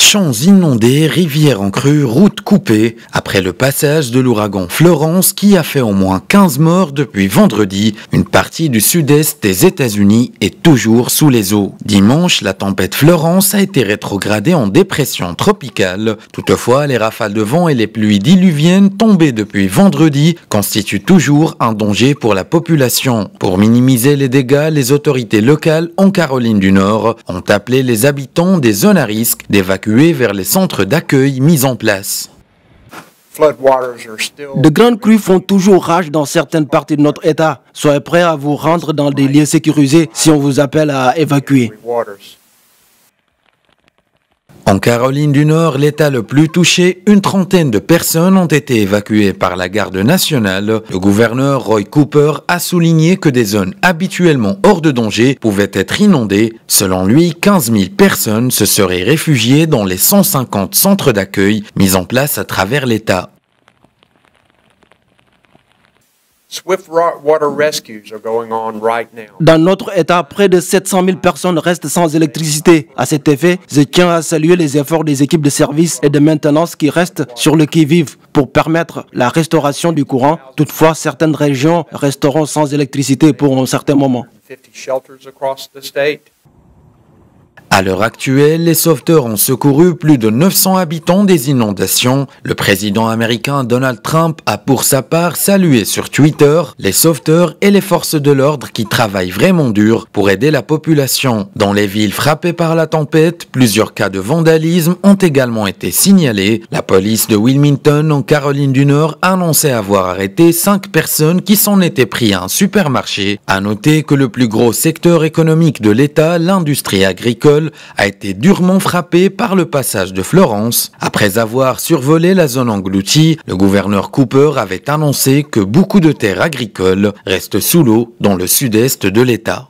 Champs inondés, rivières en crue, routes coupées. Après le passage de l'ouragan Florence qui a fait au moins 15 morts depuis vendredi, une partie du sud-est des États-Unis est toujours sous les eaux. Dimanche, la tempête Florence a été rétrogradée en dépression tropicale. Toutefois, les rafales de vent et les pluies diluviennes tombées depuis vendredi constituent toujours un danger pour la population. Pour minimiser les dégâts, les autorités locales en Caroline du Nord ont appelé les habitants des zones à risque d'évacuer vers les centres d'accueil mis en place. De grandes crues font toujours rage dans certaines parties de notre État. Soyez prêts à vous rendre dans des lieux sécurisés si on vous appelle à évacuer. En Caroline du Nord, l'État le plus touché, une trentaine de personnes ont été évacuées par la garde nationale. Le gouverneur Roy Cooper a souligné que des zones habituellement hors de danger pouvaient être inondées. Selon lui, 15 000 personnes se seraient réfugiées dans les 150 centres d'accueil mis en place à travers l'État. Dans notre État, près de 700 000 personnes restent sans électricité. À cet effet, je tiens à saluer les efforts des équipes de service et de maintenance qui restent sur le qui-vive pour permettre la restauration du courant. Toutefois, certaines régions resteront sans électricité pour un certain moment. À l'heure actuelle, les sauveteurs ont secouru plus de 900 habitants des inondations. Le président américain Donald Trump a pour sa part salué sur Twitter les sauveteurs et les forces de l'ordre qui travaillent vraiment dur pour aider la population. Dans les villes frappées par la tempête, plusieurs cas de vandalisme ont également été signalés. La police de Wilmington, en Caroline du Nord, a annoncé avoir arrêté 5 personnes qui s'en étaient pris à un supermarché. À noter que le plus gros secteur économique de l'État, l'industrie agricole, a été durement frappé par le passage de Florence. Après avoir survolé la zone engloutie, le gouverneur Cooper avait annoncé que beaucoup de terres agricoles restent sous l'eau dans le sud-est de l'État.